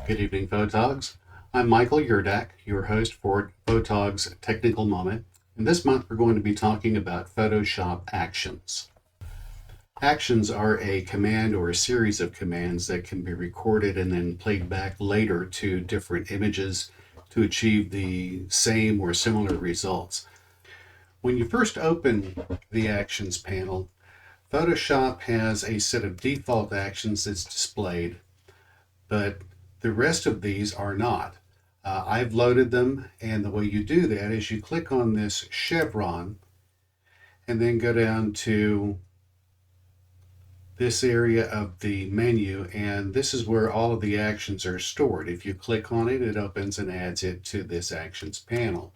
Good evening, Photogs. I'm Michael Yurdak, your host for Photog's Technical Moment. And this month we're going to be talking about Photoshop actions. Actions are a command or a series of commands that can be recorded and then played back later to different images to achieve the same or similar results. When you first open the Actions panel, Photoshop has a set of default actions that's displayed, but the rest of these are not. I've loaded them, and the way you do that is you click on this chevron and then go down to this area of the menu, and this is where all of the actions are stored. If you click on it, it opens and adds it to this actions panel.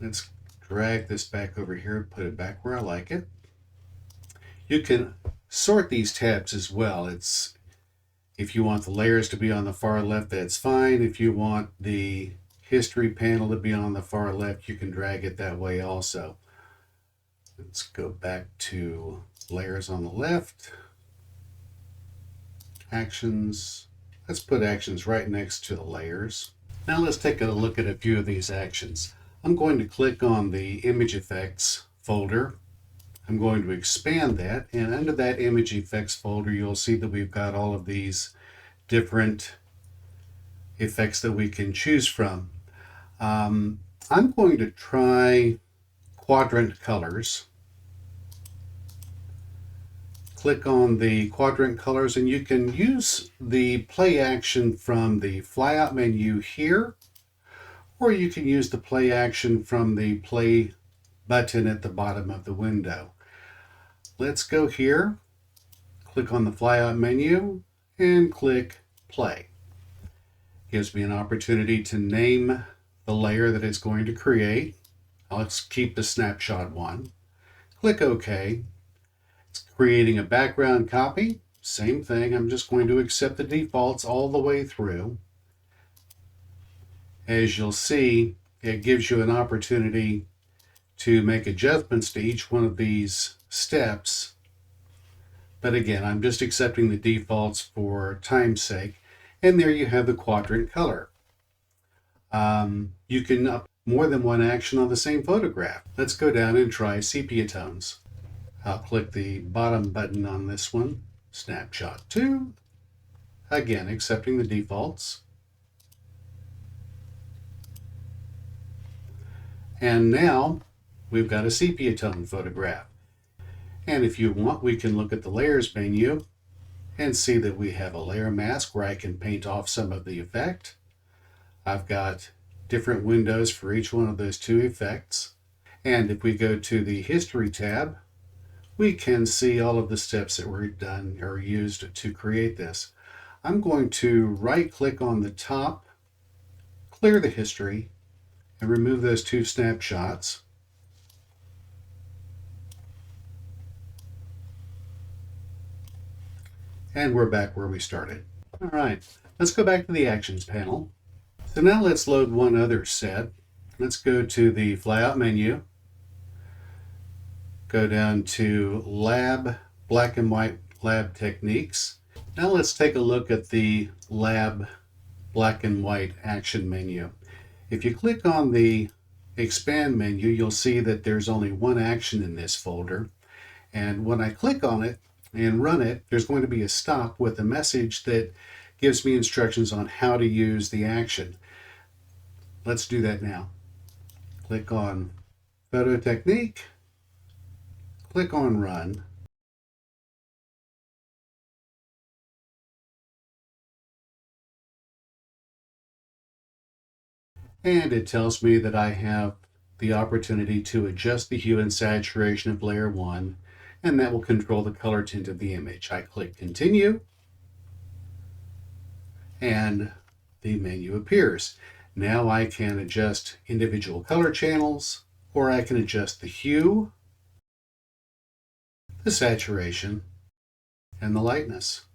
Let's drag this back over here and put it back where I like it. You can sort these tabs as well. If you want the layers to be on the far left, that's fine. If you want the history panel to be on the far left, you can drag it that way also. Let's go back to layers on the left. Actions. Let's put actions right next to the layers. Now let's take a look at a few of these actions. I'm going to click on the image effects folder. I'm going to expand that, and under that image effects folder, you'll see that we've got all of these different effects that we can choose from. I'm going to try quadrant colors. Click on the quadrant colors, and you can use the play action from the flyout menu here, or you can use the play action from the play button at the bottom of the window. Let's go here, click on the flyout menu, and click play. Gives me an opportunity to name the layer that it's going to create. Let's keep the snapshot one. Click OK. It's creating a background copy. Same thing, I'm just going to accept the defaults all the way through. As you'll see, it gives you an opportunity to make adjustments to each one of these steps. But again, I'm just accepting the defaults for time's sake. And there you have the quadrant color. You can up more than one action on the same photograph. Let's go down and try sepia tones. I'll click the bottom button on this one, snapshot 2. Again, accepting the defaults. And now we've got a sepia tone photograph. And if you want, we can look at the layers menu and see that we have a layer mask where I can paint off some of the effect. I've got different windows for each one of those two effects. And if we go to the history tab, we can see all of the steps that were done or used to create this. I'm going to right click on the top, clear the history, and remove those two snapshots. And we're back where we started. All right, let's go back to the actions panel. So now let's load one other set. Let's go to the flyout menu, go down to Lab, Black and White Lab Techniques. Now let's take a look at the Lab Black and White action menu. If you click on the expand menu, you'll see that there's only one action in this folder. And when I click on it and run it, there's going to be a stop with a message that gives me instructions on how to use the action. Let's do that now. Click on Photo Technique, click on Run. And it tells me that I have the opportunity to adjust the hue and saturation of layer 1, and that will control the color tint of the image. I click Continue, and the menu appears. Now I can adjust individual color channels, or I can adjust the hue, the saturation, and the lightness.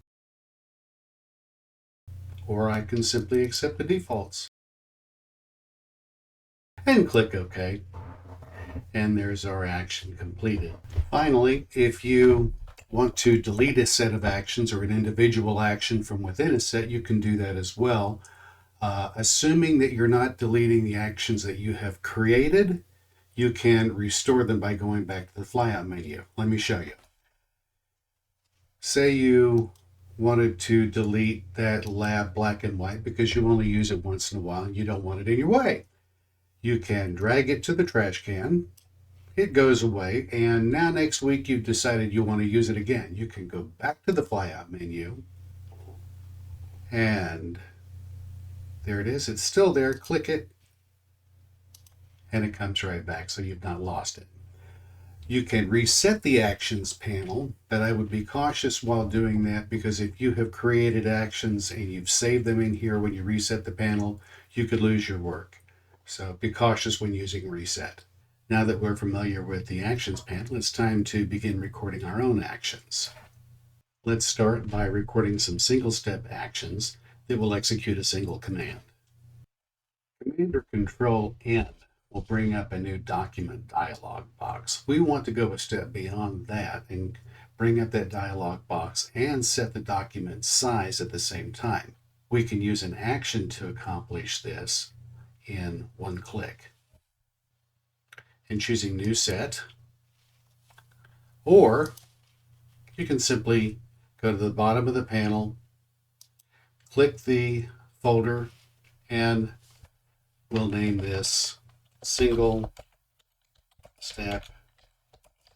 Or I can simply accept the defaults. And click OK. And there's our action completed. Finally, if you want to delete a set of actions or an individual action from within a set, you can do that as well. Assuming that you're not deleting the actions that you have created, you can restore them by going back to the flyout menu. Let me show you. Say you wanted to delete that lab black and white because you only use it once in a while and you don't want it in your way. You can drag it to the trash can. It goes away, and now next week you've decided you want to use it again. You can go back to the flyout menu, and there it is. It's still there. Click it, and it comes right back, so you've not lost it. You can reset the actions panel, but I would be cautious while doing that, because if you have created actions and you've saved them in here when you reset the panel, you could lose your work. So be cautious when using reset. Now that we're familiar with the actions panel, it's time to begin recording our own actions. Let's start by recording some single-step actions that will execute a single command. Command or Control-N will bring up a new document dialog box. We want to go a step beyond that and bring up that dialog box and set the document size at the same time. We can use an action to accomplish this in one click. And choosing New Set, or you can simply go to the bottom of the panel, click the folder, and we'll name this Single Step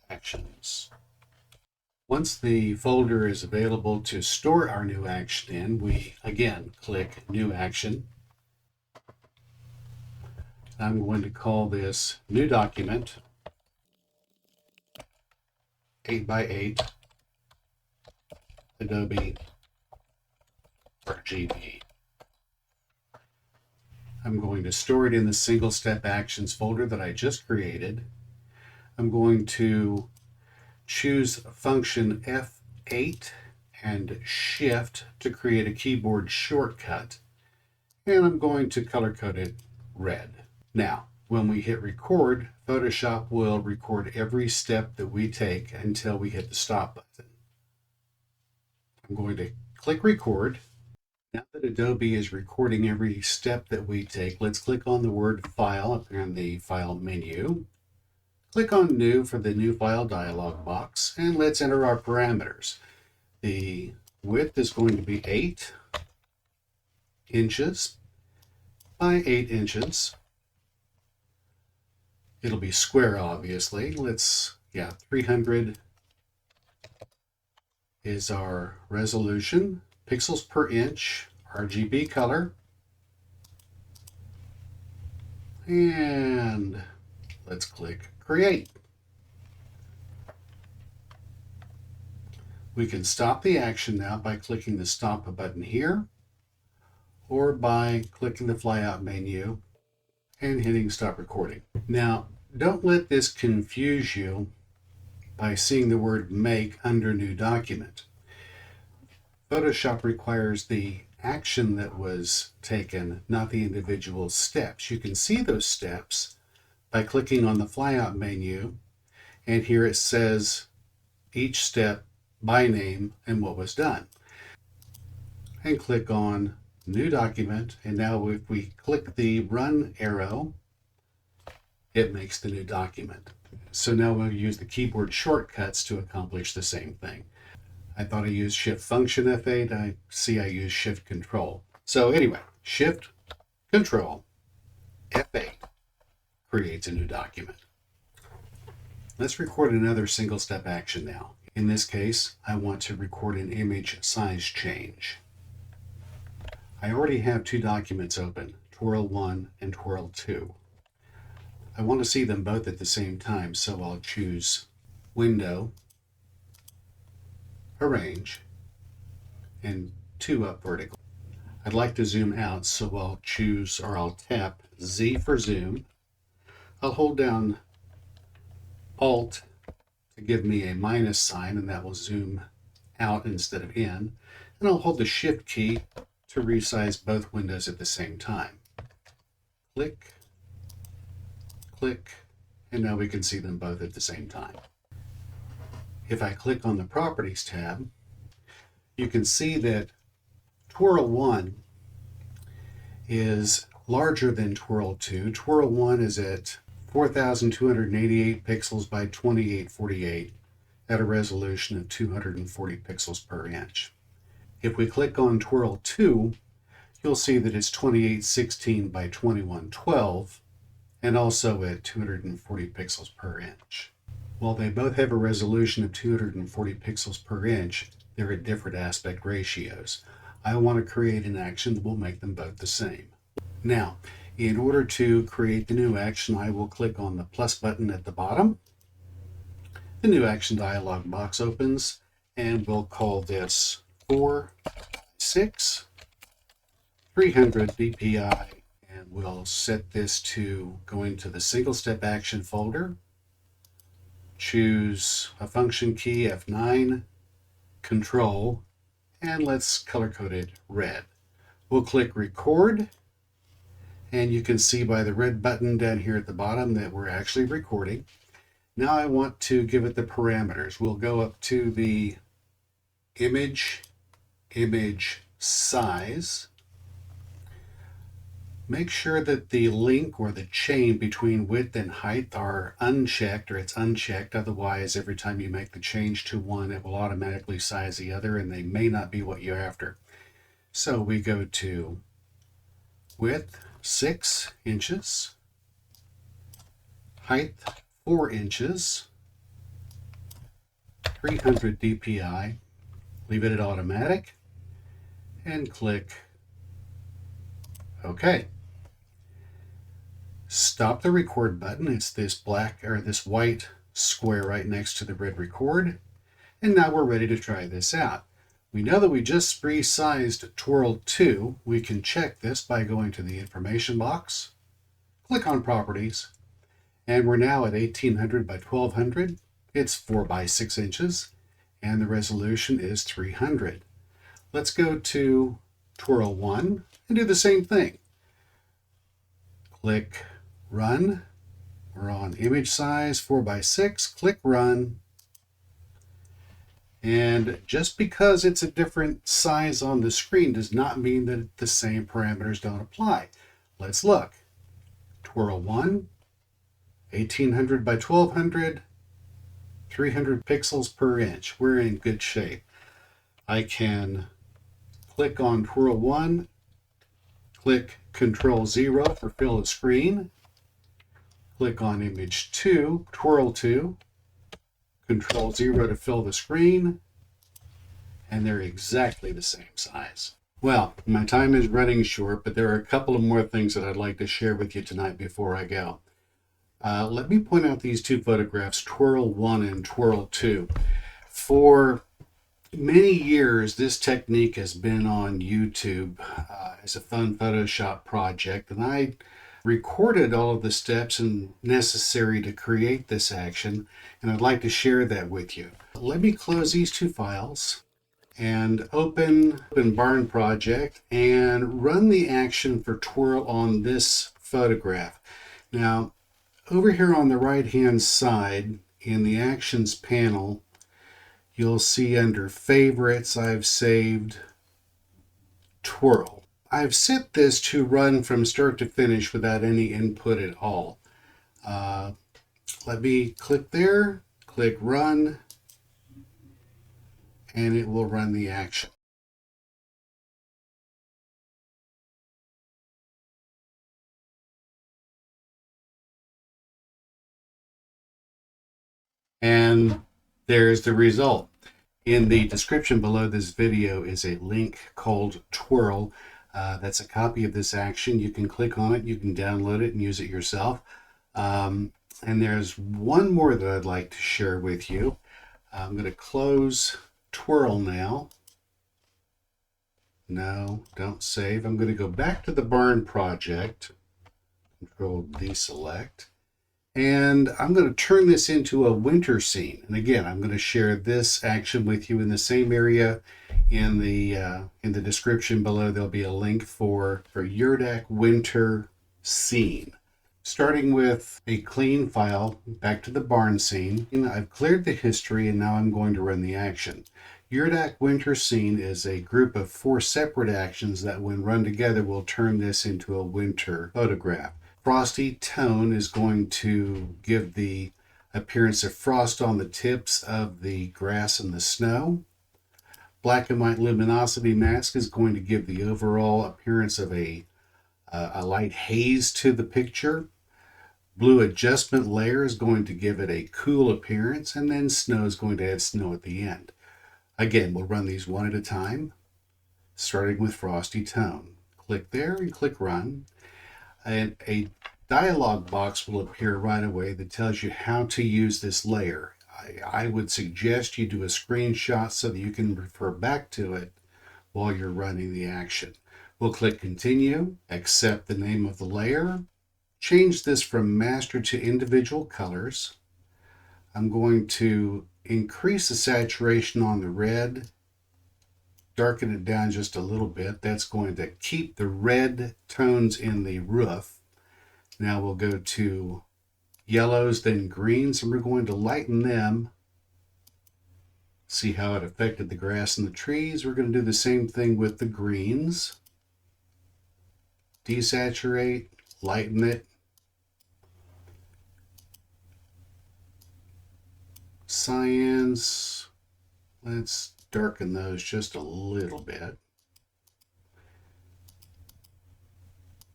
Actions. Once the folder is available to store our new action in, we again click New Action. I'm going to call this New Document 8x8 Adobe RGB. I'm going to store it in the single step actions folder that I just created. I'm going to choose function F8 and Shift to create a keyboard shortcut, and I'm going to color code it red. Now, when we hit record, Photoshop will record every step that we take until we hit the stop button. I'm going to click record. Now that Adobe is recording every step that we take, let's click on the word File up here in the File menu. Click on New for the New File dialog box, and let's enter our parameters. The width is going to be 8 inches by 8 inches. It'll be square, obviously. 300 is our resolution. Pixels per inch, RGB color. And let's click Create. We can stop the action now by clicking the Stop button here, or by clicking the flyout menu and hitting Stop Recording. Now, don't let this confuse you by seeing the word Make under New Document. Photoshop requires the action that was taken, not the individual steps. You can see those steps by clicking on the flyout menu, and here it says each step by name and what was done. And click on New Document, and now if we click the Run arrow, it makes the new document. So now we'll use the keyboard shortcuts to accomplish the same thing. I thought I used Shift Function F8. I see I use Shift Control. So anyway, Shift Control F8 creates a new document. Let's record another single step action now. In this case, I want to record an image size change. I already have two documents open, Twirl 1 and Twirl 2. I want to see them both at the same time, so I'll choose Window, Arrange, and 2 up vertical. I'd like to zoom out, so I'll tap Z for zoom. I'll hold down Alt to give me a minus sign, and that will zoom out instead of in. And I'll hold the Shift key to resize both windows at the same time. Click, click, and now we can see them both at the same time. If I click on the Properties tab, you can see that Twirl 1 is larger than Twirl 2. Twirl 1 is at 4,288 pixels by 2848 at a resolution of 240 pixels per inch. If we click on Twirl 2, you'll see that it's 2816 by 2112 and also at 240 pixels per inch. While they both have a resolution of 240 pixels per inch, they're at different aspect ratios. I want to create an action that will make them both the same. Now, in order to create the new action, I will click on the plus button at the bottom. The new action dialog box opens, and we'll call this 4x6 300 dpi, and we'll set this to go into the single step action folder. Choose a function key F9, control, and let's color code it red. We'll click record, and you can see by the red button down here at the bottom that we're actually recording. Now I want to give it the parameters. We'll go up to the image size. Make sure that the link or the chain between width and height are unchecked, or it's unchecked. Otherwise, every time you make the change to one, it will automatically size the other, and they may not be what you're after. So we go to width 6 inches, height 4 inches, 300 dpi, leave it at automatic, and click OK. Stop the record button. It's this black or this white square right next to the red record. And now we're ready to try this out. We know that we just resized Twirl 2. We can check this by going to the information box, click on Properties, and we're now at 1800 by 1200. It's 4 by 6 inches, and the resolution is 300. Let's go to Twirl 1 and do the same thing. Click Run. We're on image size 4 by 6. Click Run. And just because it's a different size on the screen does not mean that the same parameters don't apply. Let's look. Twirl 1, 1800 by 1200, 300 pixels per inch. We're in good shape. I can click on Twirl 1, click Control 0 for fill of screen, click on image 2, Twirl 2, Control 0 to fill the screen, and they're exactly the same size. Well, my time is running short, but there are a couple of more things that I'd like to share with you tonight before I go. Let me point out these two photographs, Twirl 1 and Twirl 2. For many years, this technique has been on YouTube as a fun Photoshop project, and I recorded all of the steps necessary to create this action, and I'd like to share that with you. Let me close these two files and open Barn Project and run the action for Twirl on this photograph. Now, over here on the right hand side in the Actions panel, you'll see under Favorites, I've saved Twirl. I've set this to run from start to finish without any input at all. Let me click there, click Run, and it will run the action. And there's the result. In the description below this video is a link called Twirl. That's a copy of this action. You can click on it, you can download it and use it yourself. And there's one more that I'd like to share with you. I'm going to close Twirl now. No, don't save. I'm going to go back to the Barn Project. Control deselect. And I'm going to turn this into a winter scene. And again, I'm going to share this action with you in the same area. In the description below, there'll be a link for Yurdak winter scene. Starting with a clean file, back to the barn scene. I've cleared the history and now I'm going to run the action. Yurdak Winter Scene is a group of 4 separate actions that when run together will turn this into a winter photograph. Frosty Tone is going to give the appearance of frost on the tips of the grass and the snow. Black and white luminosity mask is going to give the overall appearance of a light haze to the picture. Blue adjustment layer is going to give it a cool appearance, and then snow is going to add snow at the end. Again, we'll run these one at a time, starting with Frosty Tone. Click there and click Run. And a dialog box will appear right away that tells you how to use this layer. I would suggest you do a screenshot so that you can refer back to it while you're running the action. We'll click Continue, accept the name of the layer, change this from master to individual colors. I'm going to increase the saturation on the red, darken it down just a little bit. That's going to keep the red tones in the roof. Now we'll go to yellows, then greens, and we're going to lighten them. See how it affected the grass and the trees. We're going to do the same thing with the greens. Desaturate, lighten it. Cyans, let's darken those just a little bit.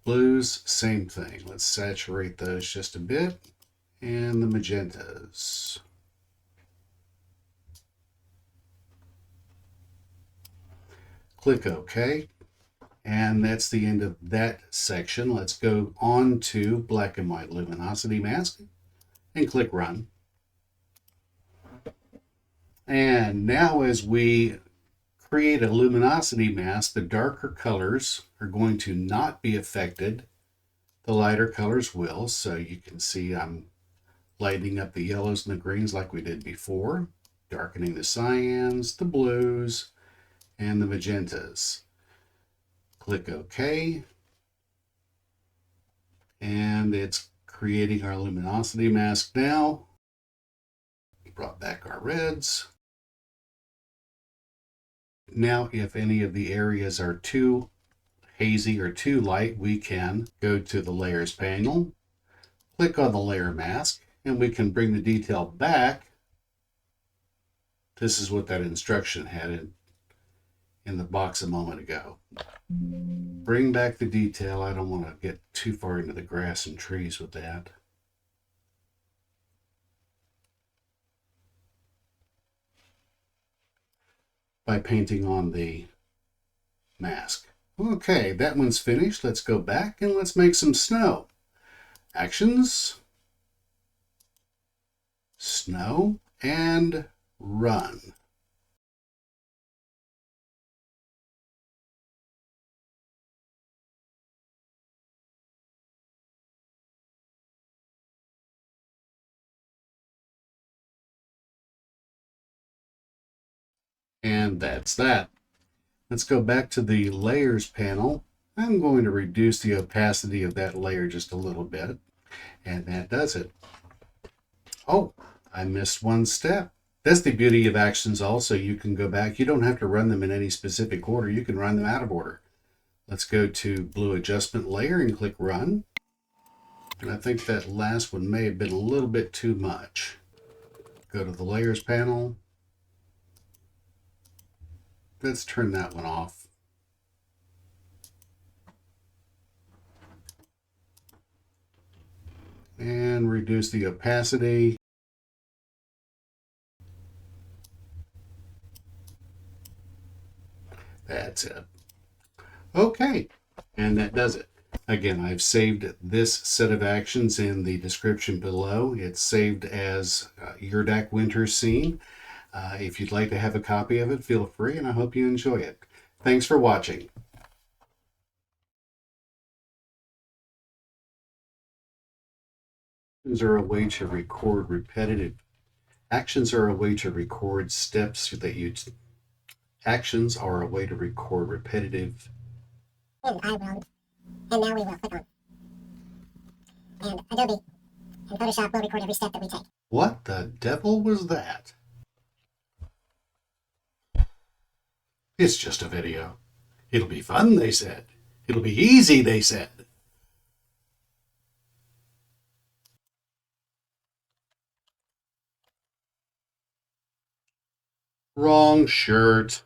Blues, same thing. Let's saturate those just a bit. And the magentas. Click OK. And that's the end of that section. Let's go on to black and white luminosity mask and click Run. And now as we create a luminosity mask, the darker colors are going to not be affected. The lighter colors will. So you can see I'm lighting up the yellows and the greens like we did before, darkening the cyans, the blues, and the magentas. Click OK. And it's creating our luminosity mask now. We brought back our reds. Now, if any of the areas are too hazy or too light, we can go to the Layers panel, click on the Layer Mask, and we can bring the detail back. This is what that instruction had in the box a moment ago. Bring back the detail. I don't want to get too far into the grass and trees with that. By painting on the mask. Okay, that one's finished. Let's go back and let's make some snow. Actions, snow, and run. And that's that. Let's go back to the layers panel. I'm going to reduce the opacity of that layer just a little bit. And that does it. Oh, I missed one step. That's the beauty of actions also. You can go back. You don't have to run them in any specific order. You can run them out of order. Let's go to blue adjustment layer and click Run. And I think that last one may have been a little bit too much. Go to the layers panel. Let's turn that one off. And reduce the opacity. That's it. Okay, and that does it. Again, I've saved this set of actions in the description below. It's saved as Yurdak Winter Scene. If you'd like to have a copy of it, feel free, and I hope you enjoy it. Thanks for watching. Actions are a way to record repetitive. Actions are a way to record steps that you. Actions are a way to record repetitive. And I will. And now we will click on and Adobe and Photoshop will record every step that we take. What the devil was that? It's just a video. It'll be fun, they said. It'll be easy, they said. Wrong shirt.